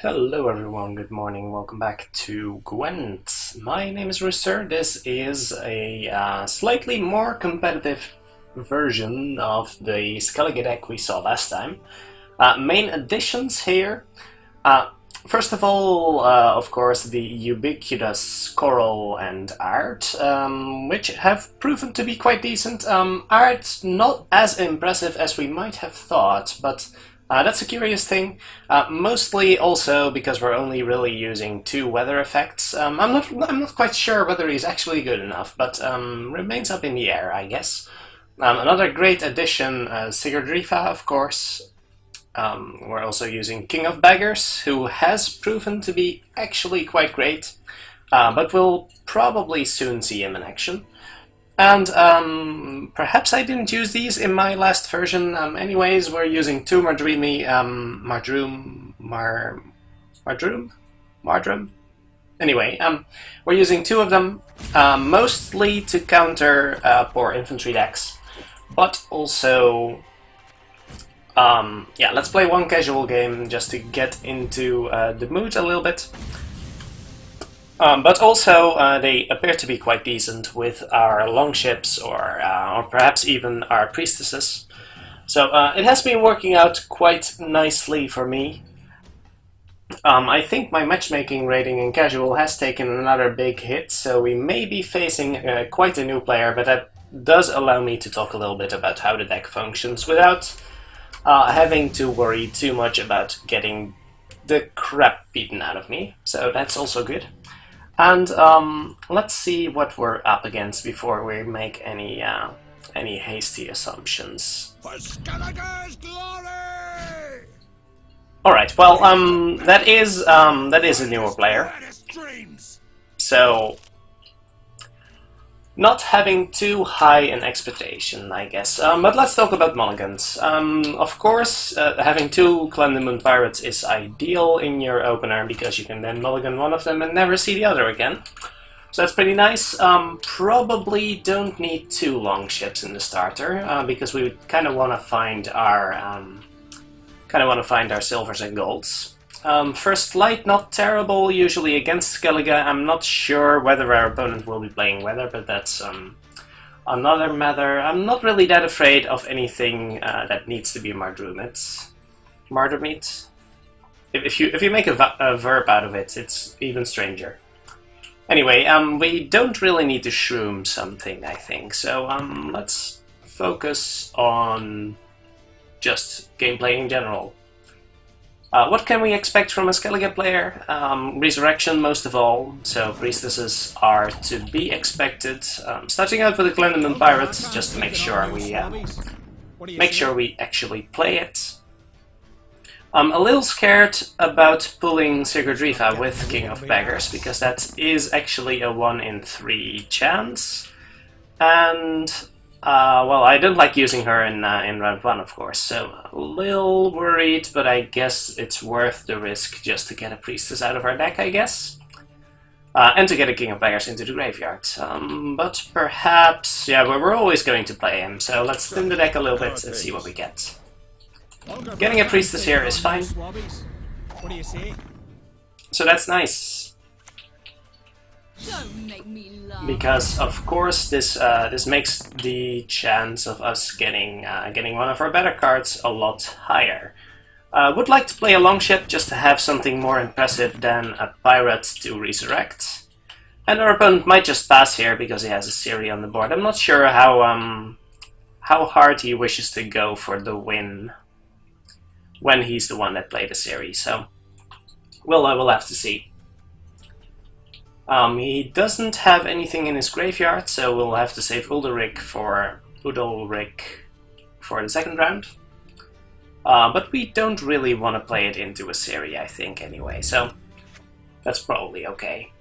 Hello everyone, good morning, welcome back to Gwent. My name is Rooster. This is a slightly more competitive version of the Skellige deck we saw last time. Main additions here. First of all, of course, the ubiquitous Coral and Art, which have proven to be quite decent. Art not as impressive as we might have thought, but that's a curious thing, mostly also because we're only really using 2 weather effects. I'm not quite sure whether he's actually good enough, but remains up in the air, I guess. Another great addition, Sigurdrifa, of course. We're also using King of Beggars, who has proven to be actually quite great, but we'll probably soon see him in action. And perhaps I didn't use these in my last version. Anyways, we're using 2 Mardrumi, Mardrum? Anyway, we're using 2 of them, mostly to counter poor infantry decks, but also, yeah, let's play one casual game just to get into the mood a little bit. But also, they appear to be quite decent with our longships or perhaps even our priestesses. So it has been working out quite nicely for me. I think my matchmaking rating in casual has taken another big hit, so we may be facing quite a new player, but that does allow me to talk a little bit about how the deck functions without having to worry too much about getting the crap beaten out of me. So that's also good. And let's see what we're up against before we make any hasty assumptions. For Skellige's glory! All right. Well, that is a newer player, so not having too high an expectation, I guess. But let's talk about mulligans. Of course, having 2 Clandemund Pirates is ideal in your opener, because you can then mulligan one of them and never see the other again. So that's pretty nice. Probably don't need 2 longships in the starter, because we kind of want to find our silvers and golds. First Light, not terrible, usually against Skellige. I'm not sure whether our opponent will be playing weather, but that's another matter. I'm not really that afraid of anything that needs to be Mardrumit. Mardrumit? If you make a verb out of it, it's even stranger. Anyway, we don't really need to shroom something, I think, so let's focus on just gameplay in general. What can we expect from a Skellige player? Resurrection most of all, so priestesses are to be expected. Starting out with the Clandemund Pirates, just to make sure we actually play it. I'm a little scared about pulling Sigurdrifa with King of Beggars, because that is actually a 1 in 3 chance, and well, I don't like using her in round 1, of course, so a little worried, but I guess it's worth the risk just to get a priestess out of our deck, I guess. And to get a King of Beggars into the graveyard. But perhaps, yeah, we're always going to play him, so let's thin the deck a little bit and see what we get. Getting a priestess here is fine. So that's nice. Don't make me laugh. Because of course this makes the chance of us getting one of our better cards a lot higher. Would like to play a longship just to have something more impressive than a pirate to resurrect. And our opponent might just pass here because he has a Siri on the board. I'm not sure how hard he wishes to go for the win when he's the one that played the Siri. So we'll have to see. He doesn't have anything in his graveyard, so we'll have to save Udalric for the second round. But we don't really want to play it into a Siri, I think, anyway, so that's probably okay.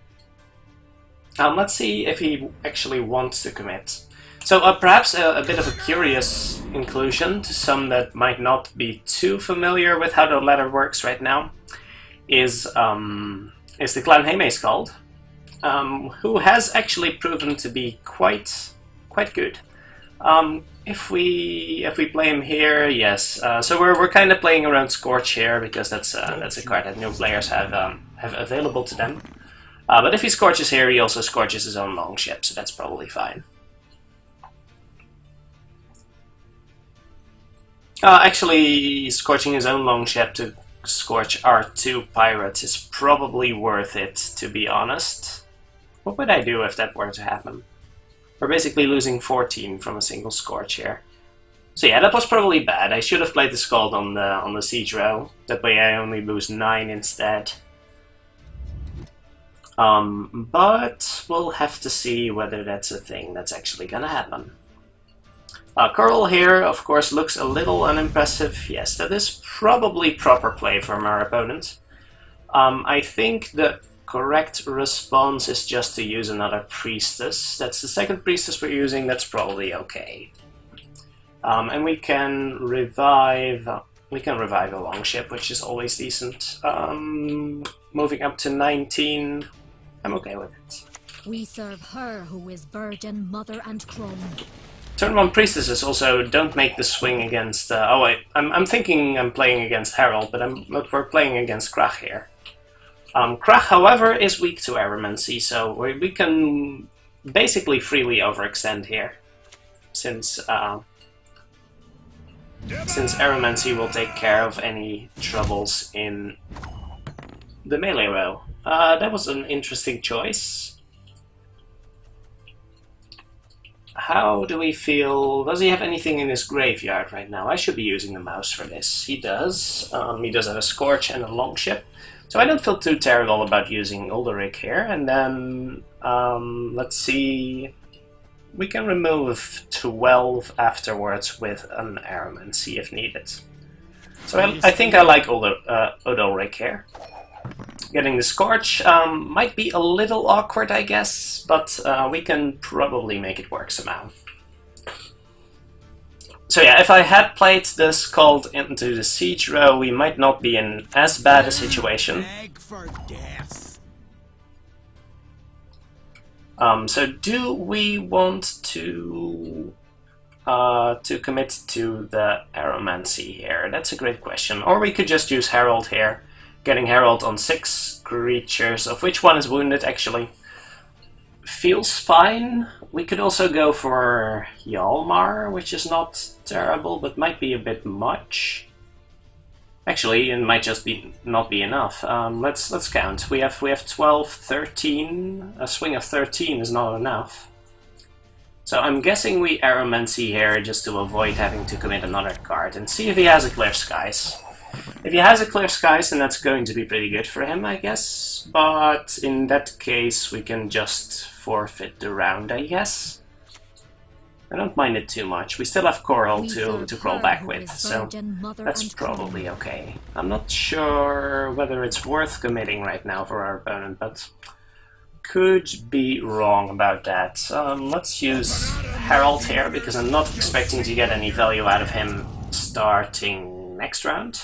Let's see if he actually wants to commit. So perhaps a bit of a curious inclusion to some that might not be too familiar with how the ladder works right now is the Clan Haymaskald. Who has actually proven to be quite good. if we play him here, yes. So we're kind of playing around Scorch here because that's a card that new players have available to them. But if he Scorches here, he also Scorches his own longship, so that's probably fine. Actually, scorching his own longship to scorch our 2 pirates is probably worth it, to be honest. What would I do if that were to happen? We're basically losing 14 from a single scorch here. So yeah, that was probably bad. I should have played the Scald on the siege row. That way I only lose 9 instead. But we'll have to see whether that's a thing that's actually gonna happen. Coral here, of course, looks a little unimpressive. Yes, that is probably proper play from our opponent. I think the correct response is just to use another priestess. That's the second priestess we're using, that's probably okay. And we can revive a longship, which is always decent. Moving up to 19, I'm okay with it. We serve her who is virgin, mother and crone. Turn 1 priestesses also don't make the swing against... oh wait, I'm thinking I'm playing against Harald, but we're playing against Krach here. Krach, however, is weak to Aromancy, so we can basically freely overextend here, since Aromancy will take care of any troubles in the melee row. That was an interesting choice. How do we feel? Does he have anything in his graveyard right now? I should be using the mouse for this. He does. He does have a Scorch and a Longship. So I don't feel too terrible about using Ulderic here. And then, let's see... We can remove 12 afterwards with an Aromancy if needed. So I think I like Ulderic here. Getting the Scorch might be a little awkward, I guess, but we can probably make it work somehow. So yeah, if I had played the Scald into the siege row, we might not be in as bad a situation. So do we want to commit to the Aromancy here? That's a great question. Or we could just use Harald here. Getting Harald on 6 creatures, of which one is wounded, actually. Feels fine. We could also go for Hjalmar, which is not terrible, but might be a bit much. Actually, it might just not be enough. Let's count. We have 12, 13. A swing of 13 is not enough. So I'm guessing we Aromancy here just to avoid having to commit another card and see if he has a Clear Skies. If he has a Clear Skies, then that's going to be pretty good for him, I guess. But in that case, we can just forfeit the round, I guess. I don't mind it too much. We still have Coral to crawl back with, so that's probably okay. I'm not sure whether it's worth committing right now for our opponent, but could be wrong about that. Let's use Harald here, because I'm not expecting to get any value out of him starting next round.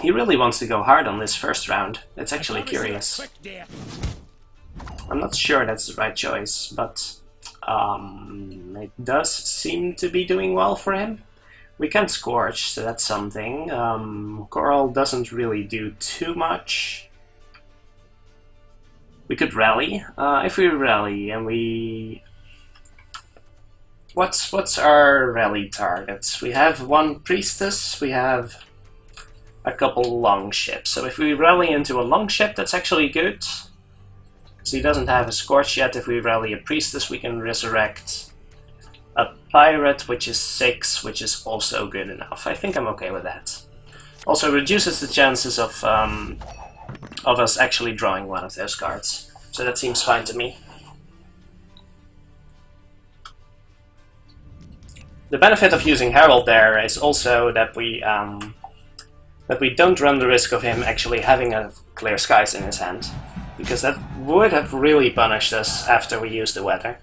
He really wants to go hard on this first round. It's actually curious. I'm not sure that's the right choice, but it does seem to be doing well for him. We can Scorch, so that's something. Coral doesn't really do too much. We could Rally. If we Rally and we... What's our Rally targets? We have 1 Priestess, we have a couple Longships. So if we Rally into a Longship, that's actually good. Because he doesn't have a Scorch yet. If we Rally a Priestess, we can resurrect a Pirate, which is 6, which is also good enough. I think I'm okay with that. Also reduces the chances of us actually drawing one of those cards. So that seems fine to me. The benefit of using Harald there is also that we don't run the risk of him actually having a Clear Skies in his hand, because that would have really punished us after we used the weather.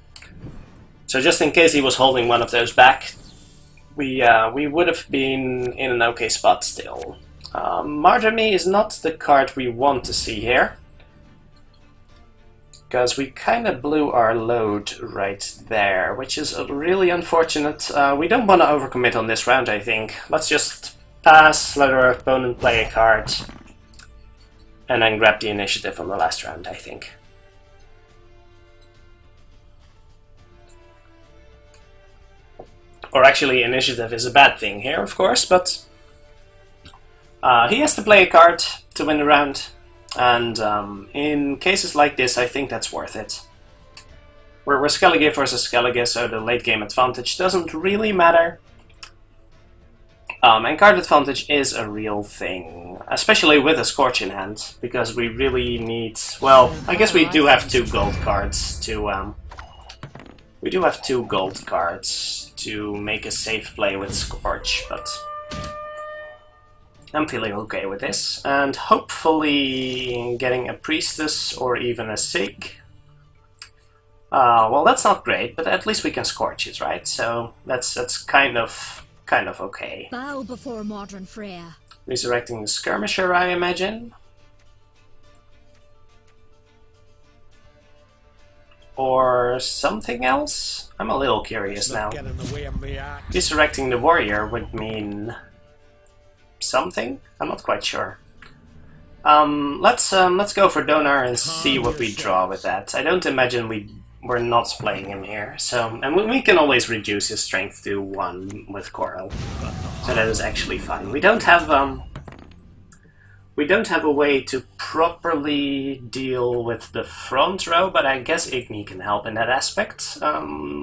So just in case he was holding one of those back, we would have been in an okay spot still. Margarita is not the card we want to see here. because we kind of blew our load right there, which is really unfortunate. We don't want to overcommit on this round, I think. Let's just pass, let our opponent play a card, and then grab the initiative on the last round, I think. Or actually, initiative is a bad thing here, of course, but he has to play a card to win the round. And in cases like this, I think that's worth it. We're Skellige versus Skellige, so the late game advantage doesn't really matter. And card advantage is a real thing, especially with a Scorch in hand, because we really need... Well, I guess we do have 2 gold cards to... we do have 2 gold cards to make a safe play with Scorch, but... I'm feeling okay with this, and hopefully getting a Priestess or even a Sig. Well, that's not great, but at least we can Scorch it, right? So that's kind of okay. Bow before modern Freya. Resurrecting the Skirmisher, I imagine. Or something else? I'm a little curious now. Resurrecting the Warrior would mean... something? I'm not quite sure. Let's go for Donar and see what we draw with that. I don't imagine we're not playing him here. So, and we can always reduce his strength to 1 with Coral. So that is actually fine. We don't have a way to properly deal with the front row, but I guess Igni can help in that aspect.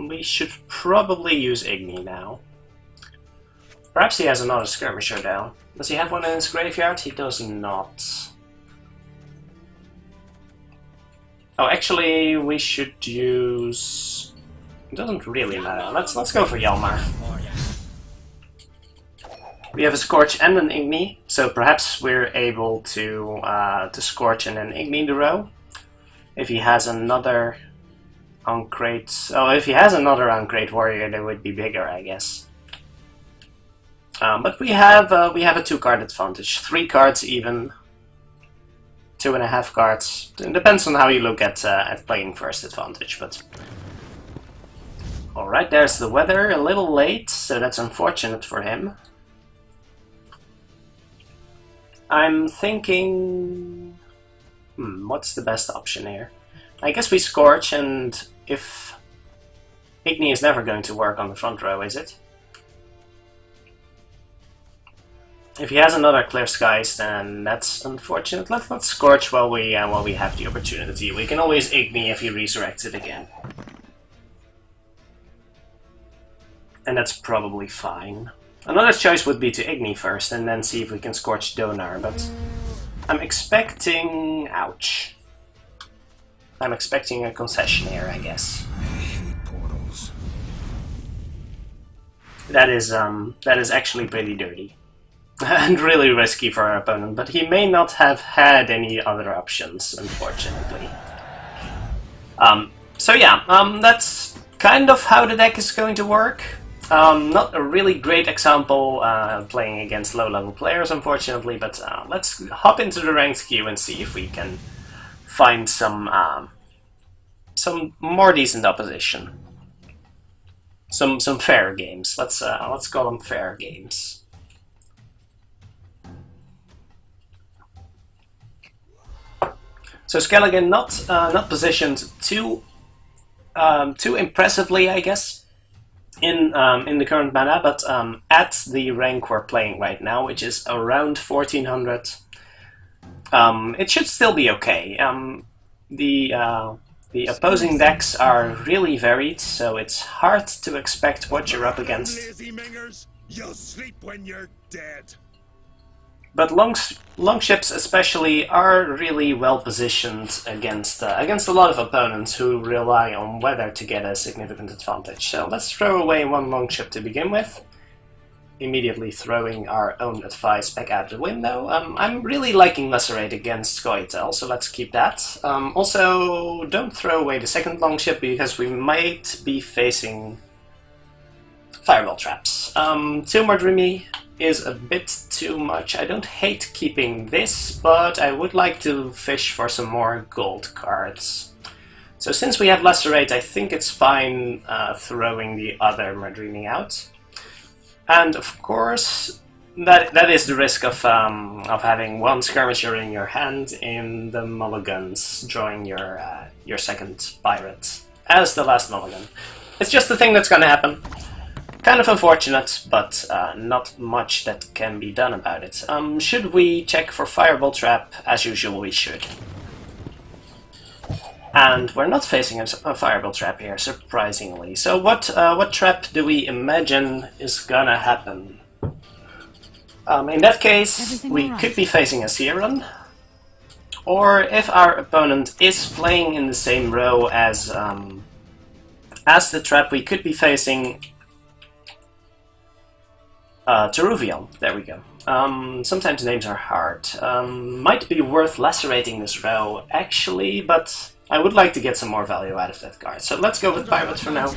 We should probably use Igni now. Perhaps he has another Skirmisher though. Does he have one in his graveyard? He does not. Oh, actually, we should use... It doesn't really matter. Let's go for Hjalmar. We have a Scorch and an Igni, so perhaps we're able to Scorch and then Igni the row. If he has another Uncrate... Oh, if he has another Uncrate Warrior, they would be bigger, I guess. But we have a 2-card advantage, 3 cards even, 2.5 cards. It depends on how you look at playing first advantage. But all right, there's the weather, a little late, so that's unfortunate for him. I'm thinking, what's the best option here? I guess we Scorch, and if Igni is never going to work on the front row, is it? If he has another Clear Skies, then that's unfortunate. Let's Scorch while we have the opportunity. We can always Igni if he resurrects it again. And that's probably fine. Another choice would be to Igni first, and then see if we can Scorch Donar, but... I'm expecting... Ouch. I'm expecting a concession here, I guess. I hate portals. That is actually pretty dirty. And really risky for our opponent, but he may not have had any other options, unfortunately. So yeah, that's kind of how the deck is going to work. Not a really great example playing against low-level players, unfortunately, but let's hop into the ranked queue and see if we can find some more decent opposition. Some fair games. Let's call them fair games. So Skellige not positioned too impressively, I guess, in the current meta, but at the rank we're playing right now, which is around 1400, it should still be okay. The opposing decks are really varied, so it's hard to expect what you're up against. Lazy mingers, you'll sleep when you're dead. But longships especially are really well positioned against a lot of opponents who rely on weather to get a significant advantage. So let's throw away 1 longship to begin with, immediately throwing our own advice back out the window. I'm really liking Lacerate against Scoia'tael, so let's keep that. Also, don't throw away the second longship because we might be facing fireball traps. 2 more Dreamy is a bit too much. I don't hate keeping this, but I would like to fish for some more gold cards. So since we have Lacerate, I think it's fine throwing the other Murdreamy out. And of course, that is the risk of having one Skirmisher in your hand in the mulligans, drawing your second pirate as the last mulligan. It's just the thing that's going to happen. Kind of unfortunate, but not much that can be done about it. Should we check for Fireball Trap? As usual, we should. And we're not facing a Fireball Trap here, surprisingly. So what trap do we imagine is gonna happen? In that case, we could be facing a Siren. Or if our opponent is playing in the same row as the trap, we could be facing Teruvion. There we go. Sometimes names are hard. Might be worth lacerating this row, actually, but I would like to get some more value out of that card. So let's go with Pirates for now.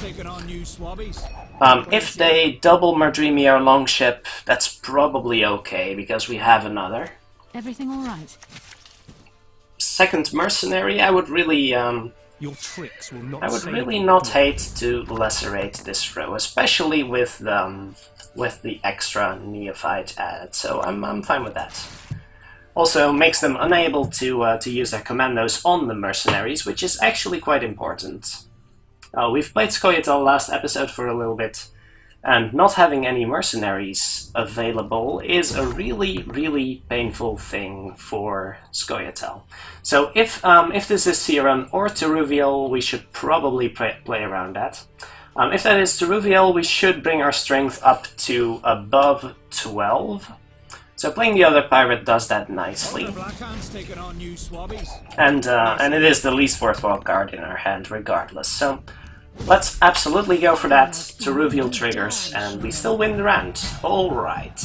If they double Murdreamy or Longship, that's probably okay, because we have another. Everything all right? Second Mercenary, I would really Your tricks will not not hate to lacerate this row, especially with the extra Neophyte added, so I'm fine with that. Also makes them unable to use their commandos on the mercenaries, which is actually quite important. We've played Skellige last episode for a little bit, and not having any mercenaries available is a really, really painful thing for Skellige. So if this is Siren or Teruviel, we should probably play around that. If that is Teruviel, we should bring our strength up to above 12. So playing the other pirate does that nicely. And it is the least worthwhile card in our hand regardless. So let's absolutely go for that. Teruviel triggers and we still win the round. Alright.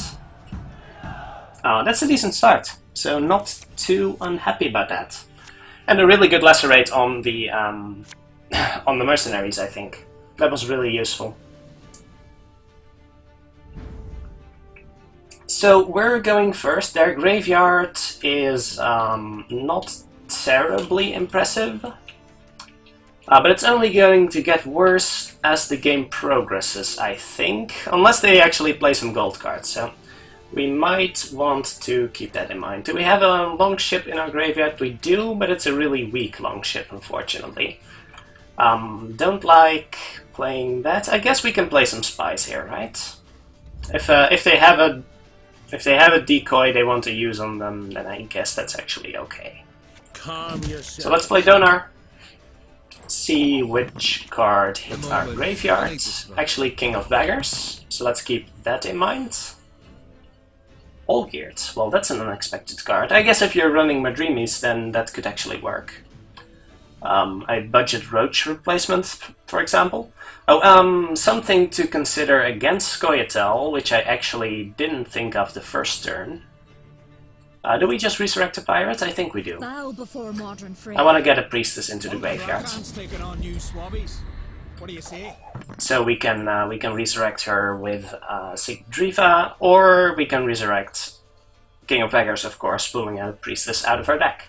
That's a decent start. So not too unhappy about that. And a really good lacerate on the mercenaries, I think. That was really useful. So we're going first. Their graveyard is not terribly impressive, but it's only going to get worse as the game progresses, I think, unless they actually play some gold cards. So we might want to keep that in mind. Do we have a Longship in our graveyard? We do, but it's a really weak Longship, unfortunately. Don't like playing that. I guess we can play some spies here, right? If they have a decoy they want to use on them, then I guess that's actually okay. So let's play Donar. See which card hits our graveyard. Actually, King of Daggers. So let's keep that in mind. All geared. Well, that's an unexpected card. I guess if you're running Murdreamies, then that could actually work. A budget Roach replacement, for example. Oh, something to consider against Skellige, which I actually didn't think of the first turn. Do we just resurrect a pirate? I think we do. Bow before modern I want to get a priestess into the graveyard. What do you say? So we can resurrect her with Sigdriva, or we can resurrect King of Daggers, of course, pulling a priestess out of her deck,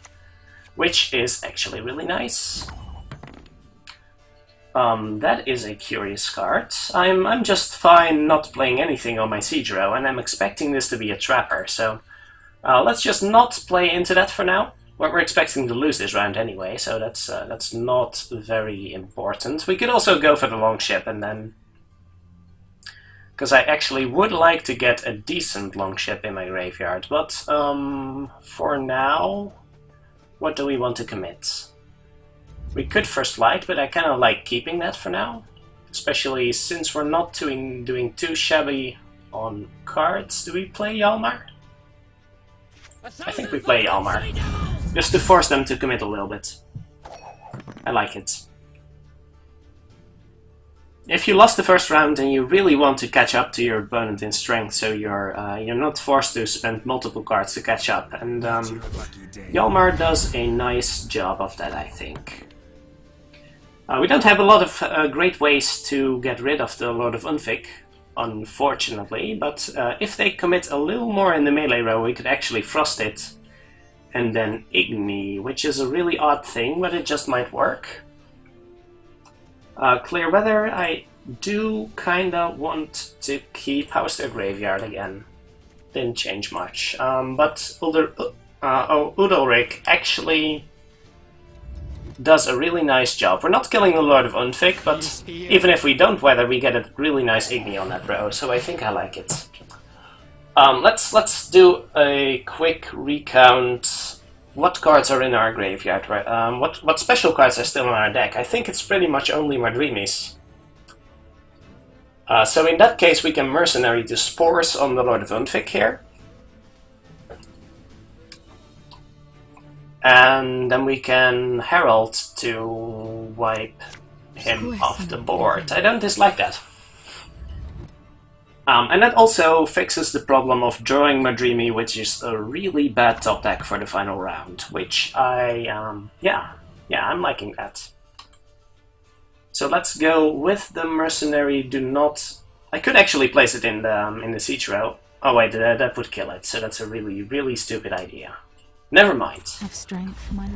which is actually really nice. That is a curious card. I'm just fine not playing anything on my siege row, and I'm expecting this to be a trapper, so let's just not play into that for now. We're expecting to lose this round anyway, so that's not very important. We could also go for the Longship, and then... because I actually would like to get a decent Longship in my graveyard, but for now, what do we want to commit? We could First Light, but I kind of like keeping that for now, especially since we're not doing too shabby on cards. Do we play Hjalmar? I think we play Hjalmar, just to force them to commit a little bit. I like it. If you lost the first round and you really want to catch up to your opponent in strength, so you're not forced to spend multiple cards to catch up, and Hjalmar does a nice job of that, I think. We don't have a lot of great ways to get rid of the Lord of Unfic, unfortunately, but if they commit a little more in the melee row, we could actually Frost it and then Igni, which is a really odd thing, but it just might work. Clear weather, I do kinda want to keep House their Graveyard again. Didn't change much. But Udalric actually does a really nice job. We're not killing the Lord of Unfic, but even if we don't weather, we get a really nice Igni on that row, so I think I like it. Let's do a quick recount. What cards are in our graveyard? Right? What special cards are still in our deck? I think it's pretty much only Madrimis. So in that case, we can Mercenary to Spores on the Lord of Unfic here. And then we can Harald to wipe him off the board. I don't dislike that. And that also fixes the problem of drawing Madrimi, which is a really bad top deck for the final round, which I'm liking that. So let's go with the Mercenary. Do not... I could actually place it in the siege row. Oh wait, that would kill it, so that's a really, really stupid idea. Never mind. Have strength, my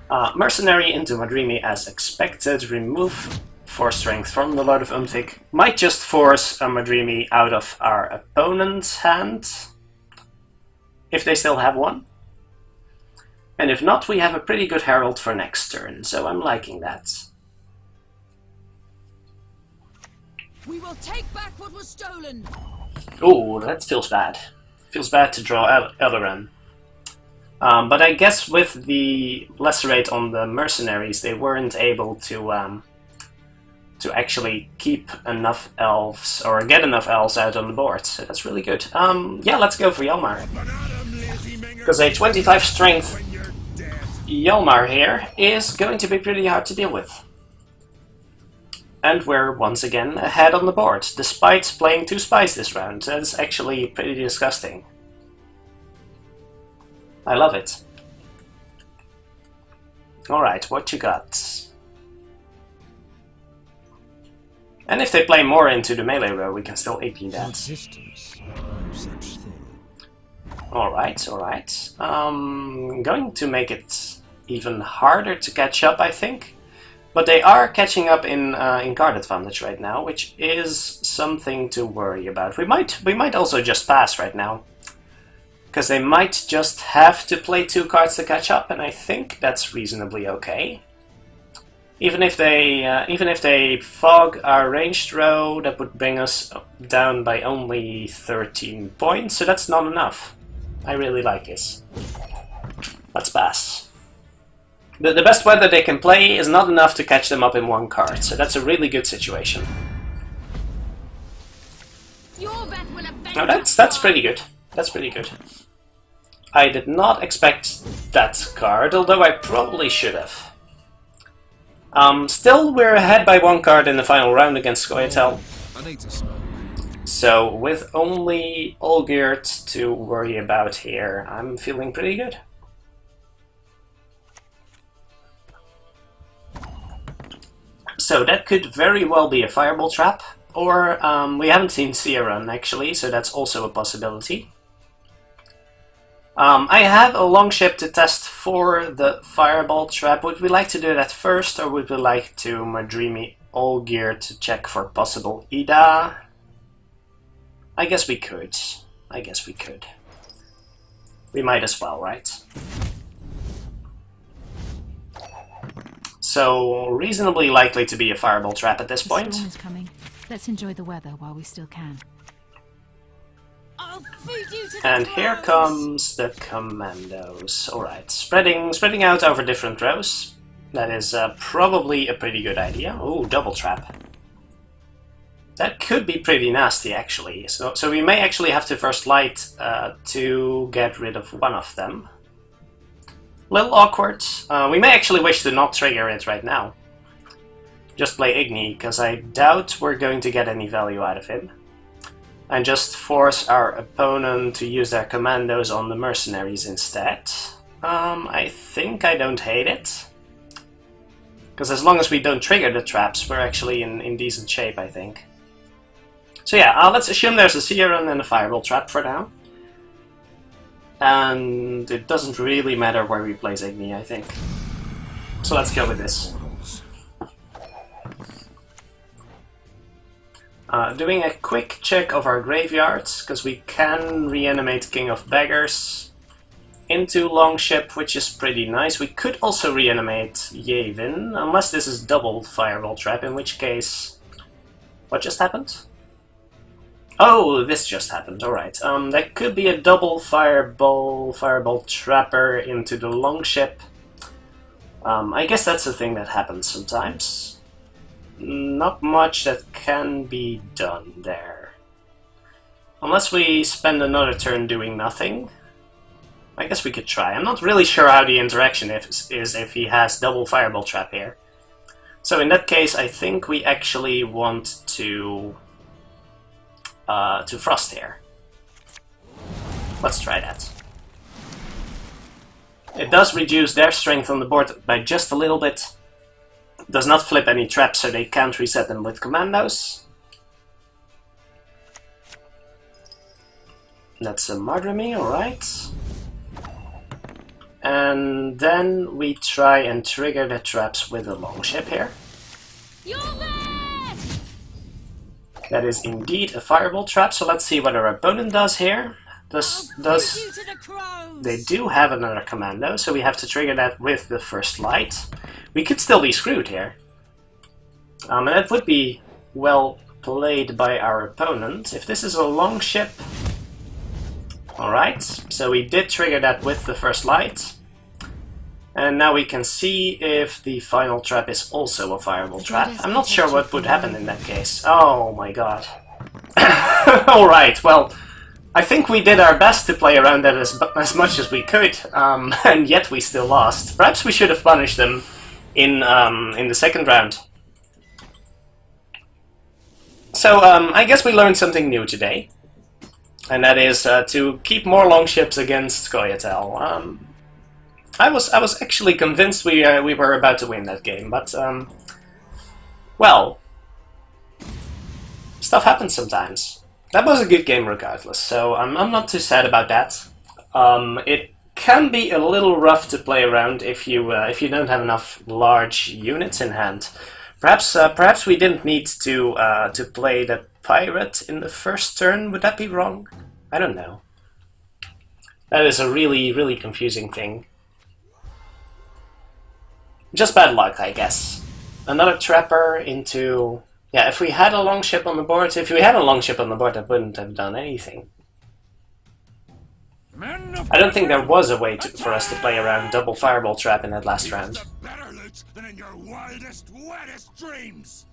love. Mercenary into Madrimi as expected. Remove 4 strength from the Lord of Unfic. Might just force a Madrimi out of our opponent's hand, if they still have one. And if not, we have a pretty good Herald for next turn, so I'm liking that. We will take back what was stolen. Ooh, that feels bad. Feels bad to draw Eldaran. But I guess with the Lacerate on the Mercenaries, they weren't able to actually keep enough elves, or get enough elves out on the board, so that's really good. Yeah, let's go for Hjalmar. Because a 25 strength Hjalmar here is going to be pretty hard to deal with. And we're once again ahead on the board, despite playing 2 spies this round. That's actually pretty disgusting. I love it. Alright, what you got? And if they play more into the melee row, we can still AP that. Alright, alright. Going to make it even harder to catch up, I think. But they are catching up in card advantage right now, which is something to worry about. We might also just pass right now. Because they might just have to play 2 cards to catch up, and I think that's reasonably okay. Even if they fog our ranged row, that would bring us down by only 13 points, so that's not enough. I really like this. Let's pass. The best weather they can play is not enough to catch them up in 1 card, so that's a really good situation. Now that's pretty good. That's pretty good. I did not expect that card, although I probably should have. Still, we're ahead by 1 card in the final round against Skellige. So, with only Olgierd to worry about here, I'm feeling pretty good. So that could very well be a Fireball Trap, or we haven't seen Searan actually, so that's also a possibility. I have a Longship to test for the Fireball Trap. Would we like to do that first, or would we like to Madrimi Olgierd to check for possible Ida? I guess we could. I guess we could. We might as well, right? So, reasonably likely to be a Fireball Trap at this point. The storm is coming. Let's enjoy the weather while we still can. And here comes the commandos. Alright, spreading out over different rows. That is probably a pretty good idea. Ooh, double trap. That could be pretty nasty, actually. So we may actually have to first light to get rid of one of them. Little awkward. We may actually wish to not trigger it right now. Just play Igni, because I doubt we're going to get any value out of him. And just force our opponent to use their commandos on the mercenaries instead. I think I don't hate it. Because as long as we don't trigger the traps, we're actually in decent shape, I think. So yeah, let's assume there's a Searan and a Fireball Trap for now. And it doesn't really matter where we place Igni, I think. So let's go with this. Doing a quick check of our graveyards, because we can reanimate King of Beggars into Longship, which is pretty nice. We could also reanimate Yavin, unless this is double Fireball Trap, in which case... What just happened? Oh, this just happened, alright. That could be a double Fireball Trapper into the Longship. I guess that's a thing that happens sometimes. Not much that can be done there. Unless we spend another turn doing nothing. I guess we could try. I'm not really sure how the interaction is if he has double Fireball Trap here. So in that case, I think we actually want to Frost here. Let's try that. It does reduce their strength on the board by just a little bit. Does not flip any traps, so they can't reset them with commandos. That's a Margarita, alright. And then we try and trigger the traps with a Longship here. That is indeed a Fireball Trap, so let's see what our opponent does here. They do have another commando, so we have to trigger that with the first light. We could still be screwed here. And that would be well played by our opponent. If this is a Longship... Alright, so we did trigger that with the first light. And now we can see if the final trap is also a Fireball Trap. I'm not sure what would happen in that case. Oh my god. Alright, well... I think we did our best to play around that as much as we could, and yet we still lost. Perhaps we should have punished them in the second round. So I guess we learned something new today, and that is to keep more Longships against Skellige. I was actually convinced we were about to win that game, but well, stuff happens sometimes. That was a good game regardless, so I'm not too sad about that. It can be a little rough to play around if you don't have enough large units in hand. Perhaps we didn't need to play the pirate in the first turn. Would that be wrong? I don't know. That is a really confusing thing. Just bad luck, I guess. Another trapper into... Yeah, if we had a Longship on the board, that wouldn't have done anything. I don't think there was a way for us to play around double Fireball Trap in that last round. Better loot than in your wildest, wettest dreams.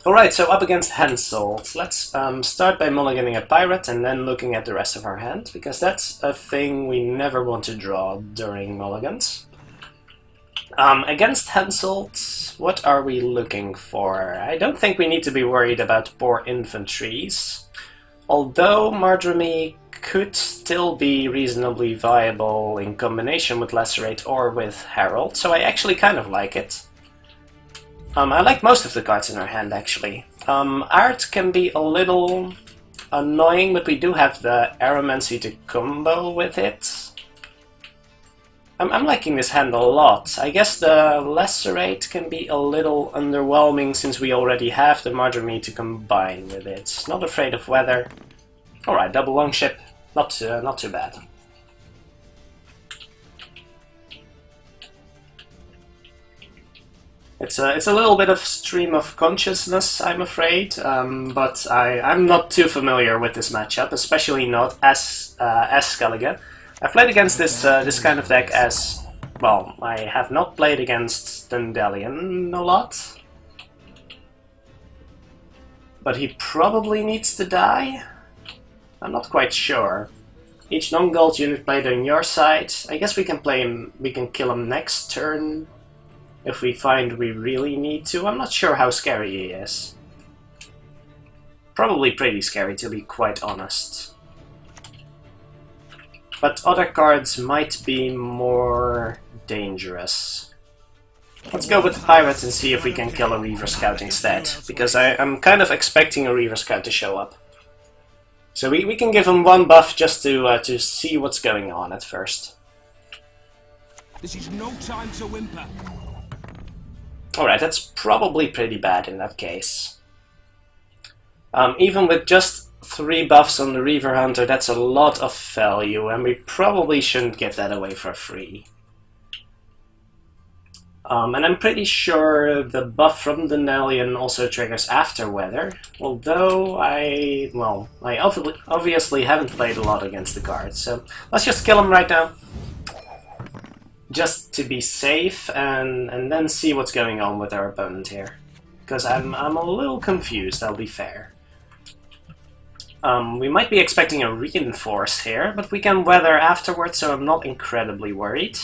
Alright, so up against Henselt. Let's start by mulliganing a pirate and then looking at the rest of our hand, because that's a thing we never want to draw during mulligans. Against Henselt, what are we looking for? I don't think we need to be worried about poor infantries. Although Margarita could still be reasonably viable in combination with Lacerate or with Harald, so I actually kind of like it. I like most of the cards in our hand, actually. Art can be a little annoying, but we do have the Aromancy to combo with it. I'm liking this hand a lot. I guess the Lacerate can be a little underwhelming since we already have the Margarita to combine with it. Not afraid of weather. Alright, double Longship. Not too bad. It's a little bit of stream of consciousness, I'm afraid, but I'm not too familiar with this matchup, especially not as Skellige. I've played against this kind of deck as, well, I have not played against Dandelion a lot. But he probably needs to die? I'm not quite sure. Each non-gold unit played on your side. I guess we can play him, we can kill him next turn if we find we really need to. I'm not sure how scary he is. Probably pretty scary, to be quite honest. But other cards might be more dangerous. Let's go with the Pirates and see if we can kill a Reaver Scout instead, because I'm kind of expecting a Reaver Scout to show up. So we can give him one buff just to see what's going on at first. This is no time to whimper. Alright, that's probably pretty bad in that case. Even with just 3 buffs on the Reaver Hunter, that's a lot of value, and we probably shouldn't give that away for free. And I'm pretty sure the buff from the Nelion also triggers after weather, although I obviously haven't played a lot against the cards, so let's just kill him right now. Just to be safe, and then see what's going on with our opponent here. Because I'm a little confused, I'll be fair. We might be expecting a reinforce here, but we can weather afterwards, so I'm not incredibly worried.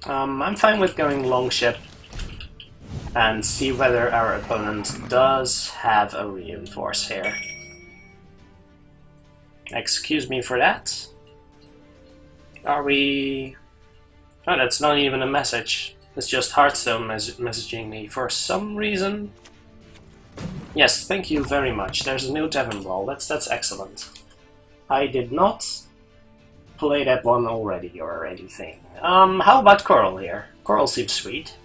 I'm fine with going longship and see whether our opponent does have a reinforce here. Excuse me for that. Are we... Oh, that's not even a message. It's just Hearthstone messaging me for some reason. Yes, thank you very much. There's a new Tavern Brawl. That's excellent. I did not play that one already or anything. How about Coral here? Coral seems sweet.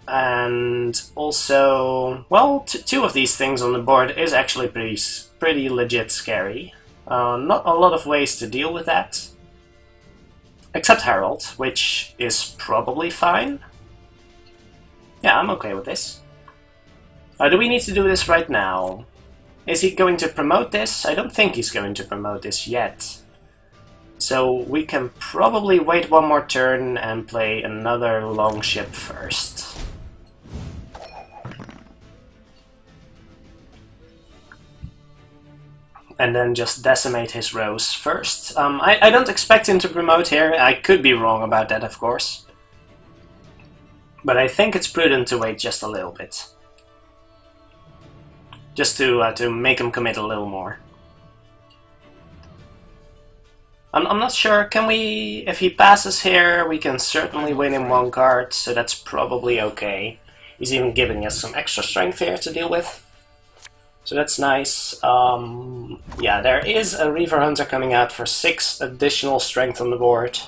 And also, well, 2 of these things on the board is actually pretty legit scary. Not a lot of ways to deal with that. Except Harald, which is probably fine. Yeah, I'm okay with this. Do we need to do this right now? Is he going to promote this? I don't think he's going to promote this yet. So we can probably wait 1 more turn and play another longship first. And then just decimate his rows first. I don't expect him to promote here. I could be wrong about that, of course. But I think it's prudent to wait just a little bit. Just to make him commit a little more. I'm not sure, can we... If he passes here, we can certainly win him 1 card, so that's probably okay. He's even giving us some extra strength here to deal with. So that's nice. Yeah, there is a Reaver Hunter coming out for 6 additional strength on the board.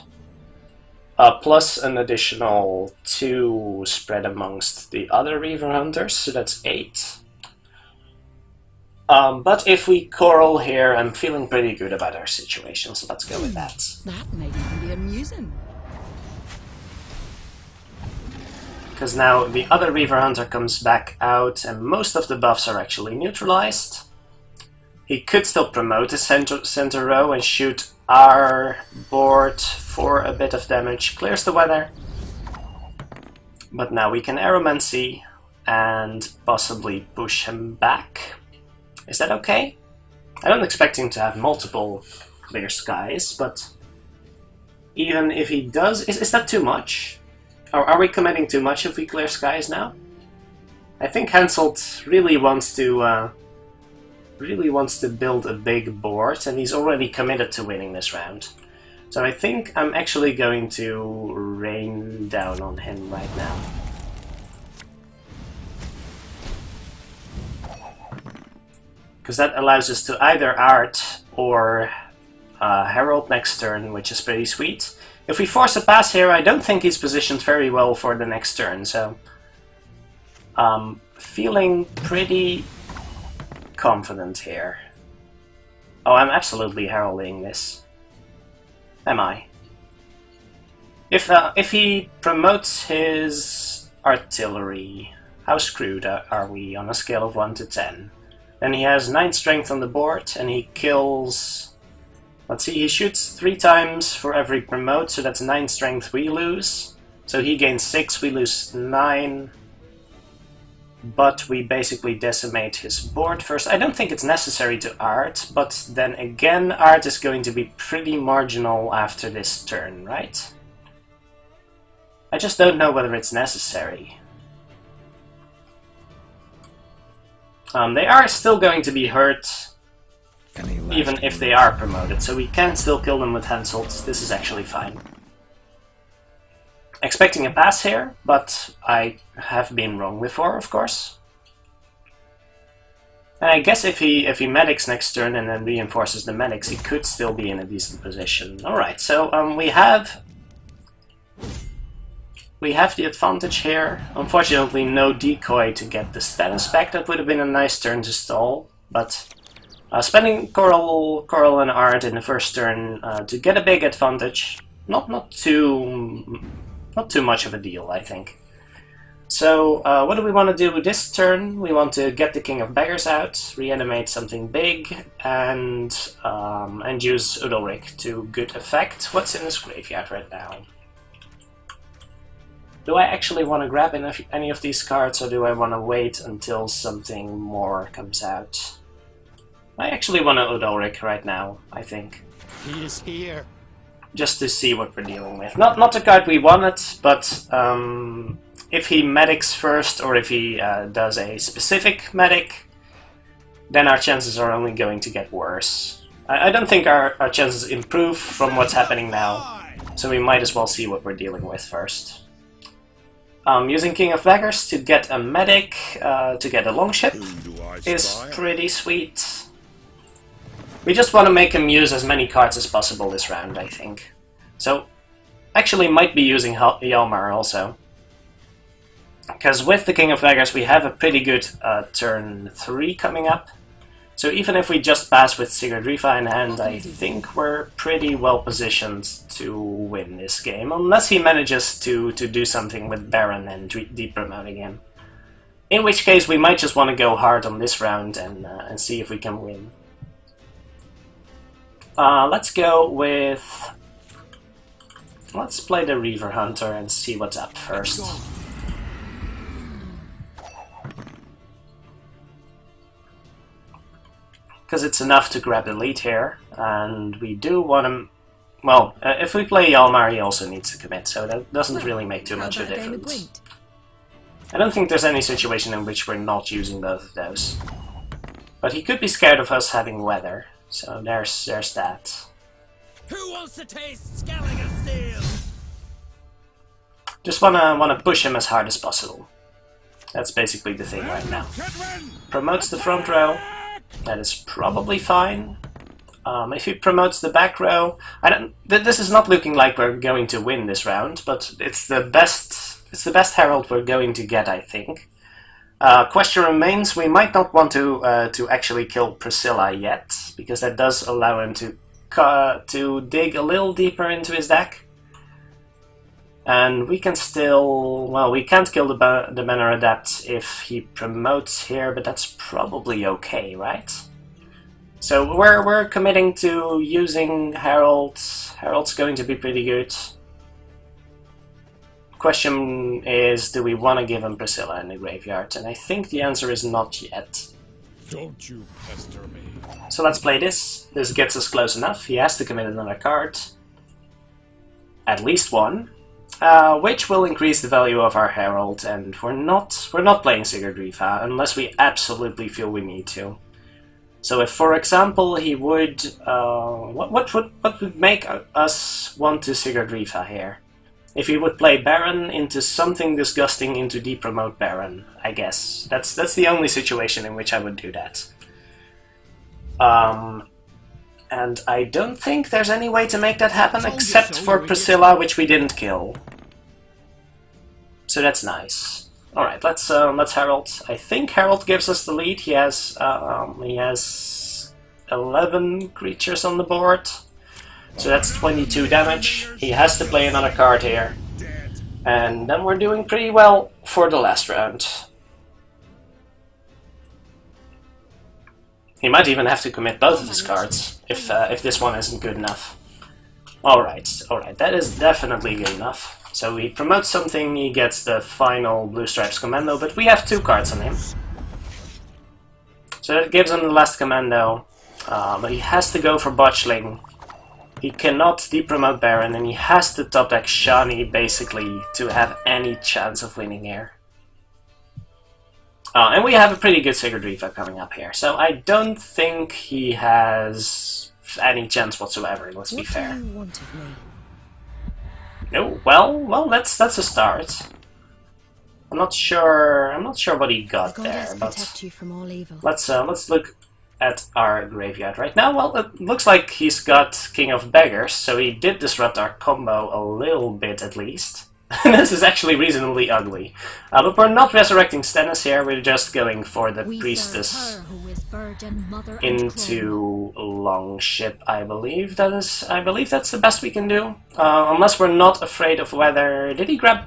Plus an additional 2 spread amongst the other Reaver Hunters, so that's 8. But if we Coral here, I'm feeling pretty good about our situation, so let's go with that. That may even be amusing. Because now the other Reaver Hunter comes back out, and most of the buffs are actually neutralized. He could still promote the center row and shoot our board for a bit of damage. Clears the weather. But now we can Aeromancy and possibly push him back. Is that okay? I don't expect him to have multiple clear skies, but even if he does... Is that too much? Or are we committing too much if we clear skies now? I think Henselt really wants to build a big board, and he's already committed to winning this round. So I think I'm actually going to rain down on him right now. Because that allows us to either Art or Harald next turn, which is pretty sweet. If we force a pass here, I don't think he's positioned very well for the next turn, so... feeling pretty confident here. Oh, I'm absolutely heralding this. Am I? If he promotes his artillery, how screwed are we on a scale of 1 to 10? Then he has 9 strength on the board, and he kills... Let's see, he shoots 3 times for every promote, so that's 9 strength we lose. So he gains 6, we lose 9. But we basically decimate his board first. I don't think it's necessary to Art, but then again, Art is going to be pretty marginal after this turn, right? I just don't know whether it's necessary. They are still going to be hurt, even if they are promoted, so we can still kill them with Henselt. This is actually fine. Expecting a pass here, but I have been wrong before, of course. And I guess if he medics next turn and then reinforces the medics, he could still be in a decent position. Alright, so we have we have the advantage here. Unfortunately, no decoy to get the status back. That would have been a nice turn to stall, but spending Coral and Art in the first turn to get a big advantage, not too much of a deal, I think. So what do we want to do this turn? We want to get the King of Beggars out, reanimate something big, and use Udalric to good effect. What's in his graveyard right now? Do I actually want to grab any of these cards, or do I want to wait until something more comes out? I actually want to Udalric right now, I think. He is here. Just to see what we're dealing with. Not the card we wanted, but if he medics first, or if he does a specific medic, then our chances are only going to get worse. I don't think our chances improve from what's happening now, so we might as well see what we're dealing with first. Using King of Beggars to get a medic, to get a longship, is pretty sweet. We just want to make him use as many cards as possible this round, I think. So, actually might be using Hjalmar also. Because with the King of Beggars we have a pretty good turn 3 coming up. So even if we just pass with Sigurd Rifa in hand, I think we're pretty well positioned to win this game. Unless he manages to do something with Baron and depromoting him. In which case we might just want to go hard on this round and see if we can win. Let's go with... Let's play the Reaver Hunter and see what's up first. Because it's enough to grab the lead here, and we do want to... Well, if we play Hjalmar, he also needs to commit, so that doesn't really make too much of a difference. I don't think there's any situation in which we're not using both of those. But he could be scared of us having weather, so there's that. Who wants to taste Skellige steel? Just wanna push him as hard as possible. That's basically the thing right now. Promotes the front row. That is probably fine. If he promotes the back row, this is not looking like we're going to win this round, but it's the best Herald we're going to get, I think. Question remains: we might not want to actually kill Priscilla yet, because that does allow him to dig a little deeper into his deck. And we can still... Well, we can't kill the Banner Adept if he promotes here, but that's probably okay, right? So we're committing to using Harald. Harald's going to be pretty good. Question is, do we want to give him Priscilla in the graveyard? And I think the answer is not yet. Don't you pester me. So let's play this. This gets us close enough. He has to commit another card. At least one. Which will increase the value of our Herald, and we're not playing Sigurd Rifa unless we absolutely feel we need to. So if, for example, he would... what would make us want to Sigurd Rifa here? If he would play Baron into something disgusting into depromote Baron, I guess. That's the only situation in which I would do that. And I don't think there's any way to make that happen except for Priscilla, which we didn't kill. So that's nice. Alright, let's Herald. I think Herald gives us the lead. He has 11 creatures on the board. So that's 22 damage. He has to play another card here. And then we're doing pretty well for the last round. He might even have to commit both of his cards if this one isn't good enough. Alright, that is definitely good enough. So he promotes something, he gets the final Blue Stripes Commando, but we have 2 cards on him. So that gives him the last Commando, but he has to go for Botchling. He cannot depromote Baron, and he has to top deck Shani basically to have any chance of winning here. And we have a pretty good Sigurd Rifa coming up here, so I don't think he has any chance whatsoever, let's be fair. What do you want of me? No, well, that's a start. I'm not sure what he got there, but protect you from all evil. let's look at our graveyard right now. Well, it looks like he's got King of Beggars, so he did disrupt our combo a little bit at least. This is actually reasonably ugly. But we're not resurrecting Stennis here, we're just going for the We priestess serve her who is virgin, mother, and clone. into Longship, I believe. I believe that's the best we can do. Unless we're not afraid of weather. Did he grab...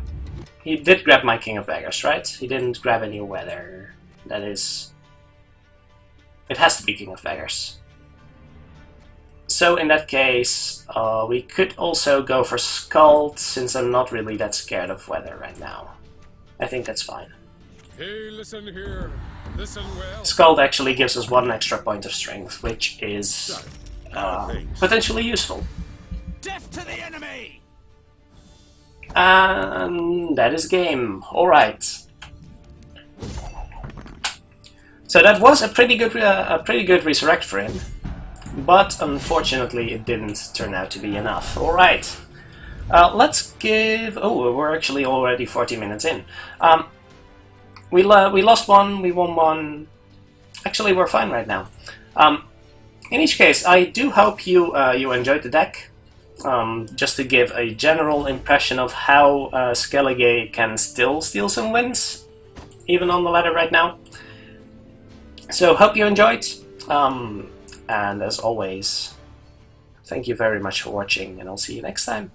He did grab my King of Beggars, right? He didn't grab any weather. That is... It has to be King of Beggars. So in that case, we could also go for Scald, since I'm not really that scared of weather right now. I think that's fine. Hey, listen here. Listen well. Scald actually gives us 1 extra point of strength, which is potentially useful. Death to the enemy! And that is game. Alright. So that was a pretty good resurrect for him. But unfortunately it didn't turn out to be enough. Alright. Let's give... Oh, we're actually already 40 minutes in. We lost 1, we won 1. Actually, we're fine right now. In each case, I do hope you enjoyed the deck. Just to give a general impression of how Skellige can still steal some wins, even on the ladder right now. So, hope you enjoyed. And as always, thank you very much for watching, and I'll see you next time.